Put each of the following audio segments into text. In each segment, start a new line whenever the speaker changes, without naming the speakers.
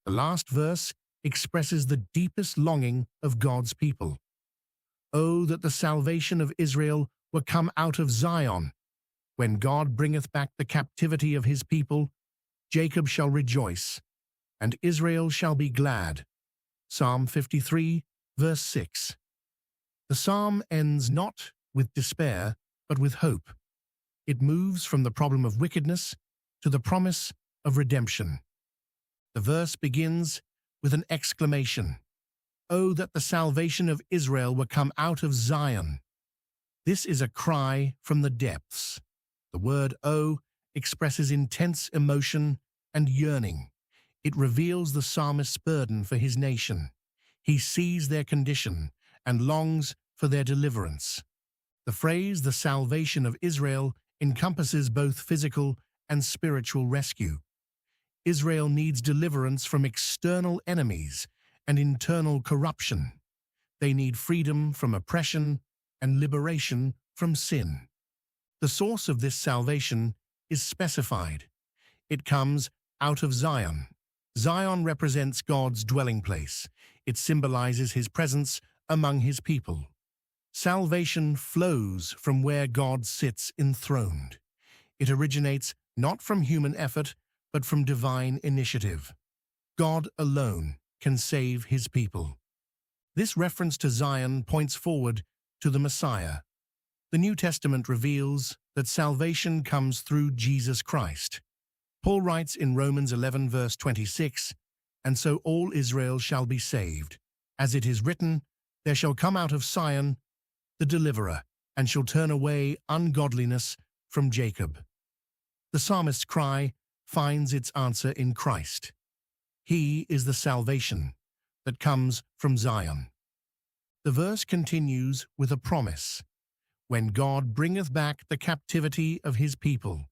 The last verse expresses the deepest longing of God's people. Oh, that the salvation of Israel were come out of Zion. When God bringeth back the captivity of his people, Jacob shall rejoice, and Israel shall be glad. Psalm 53, verse 6. The psalm ends not with despair, but with hope. It moves from the problem of wickedness to the promise of redemption. The verse begins with an exclamation. Oh, that the salvation of Israel were come out of Zion. This is a cry from the depths. The word "oh" expresses intense emotion and yearning. It reveals the psalmist's burden for his nation. He sees their condition and longs for their deliverance. The phrase "the salvation of Israel" encompasses both physical and spiritual rescue. Israel needs deliverance from external enemies and internal corruption. They need freedom from oppression and liberation from sin. The source of this salvation is specified. It comes out of Zion. Zion represents God's dwelling place. It symbolizes his presence among his people. Salvation flows from where God sits enthroned. It originates not from human effort, but from divine initiative. God alone can save his people. This reference to Zion points forward to the Messiah. The New Testament reveals that salvation comes through Jesus Christ. Paul writes in Romans 11 verse 26, "And so all Israel shall be saved. As it is written, there shall come out of Zion the deliverer, and shall turn away ungodliness from Jacob." The psalmist's cry finds its answer in Christ. He is the salvation that comes from Zion. The verse continues with a promise. When God bringeth back the captivity of his people.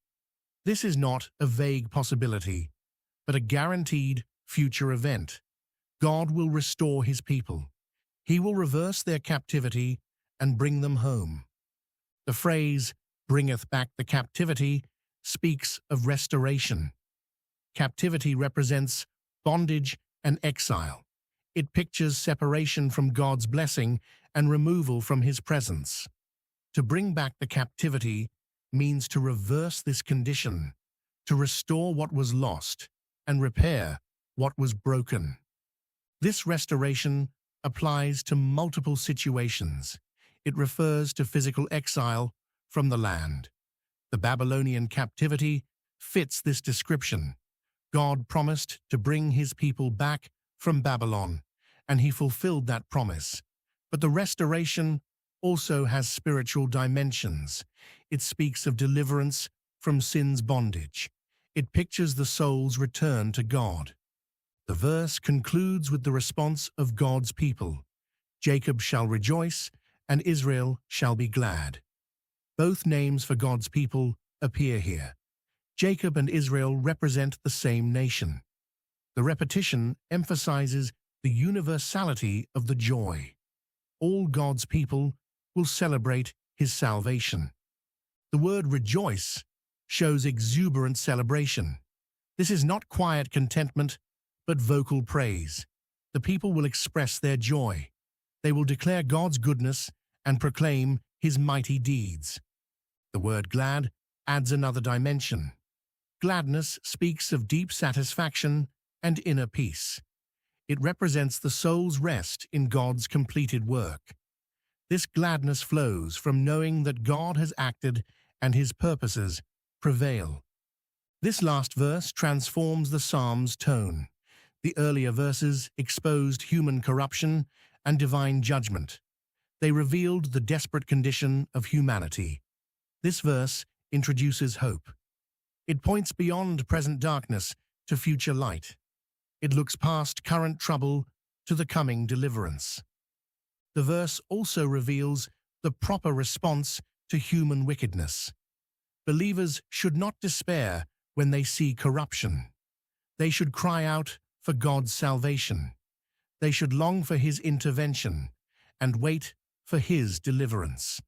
This is not a vague possibility, but a guaranteed future event. God will restore his people. He will reverse their captivity and bring them home. The phrase, "bringeth back the captivity," speaks of restoration. Captivity represents bondage and exile. It pictures separation from God's blessing and removal from his presence. To bring back the captivity means to reverse this condition, to restore what was lost and repair what was broken. This restoration applies to multiple situations. It refers to physical exile from the land. The Babylonian captivity fits this description. God promised to bring his people back from Babylon, and he fulfilled that promise. But the restoration also has spiritual dimensions. It speaks of deliverance from sin's bondage. It pictures the soul's return to God. The verse concludes with the response of God's people. Jacob shall rejoice, and Israel shall be glad. Both names for God's people appear here. Jacob and Israel represent the same nation. The repetition emphasizes the universality of the joy. All God's people will celebrate his salvation. The word rejoice shows exuberant celebration. This is not quiet contentment, but vocal praise. The people will express their joy. They will declare God's goodness and proclaim his mighty deeds. The word glad adds another dimension. Gladness speaks of deep satisfaction and inner peace. It represents the soul's rest in God's completed work. This gladness flows from knowing that God has acted and his purposes prevail. This last verse transforms the psalm's tone. The earlier verses exposed human corruption and divine judgment. They revealed the desperate condition of humanity. This verse introduces hope. It points beyond present darkness to future light. It looks past current trouble to the coming deliverance. The verse also reveals the proper response to human wickedness. Believers should not despair when they see corruption. They should cry out for God's salvation. They should long for his intervention and wait for his deliverance.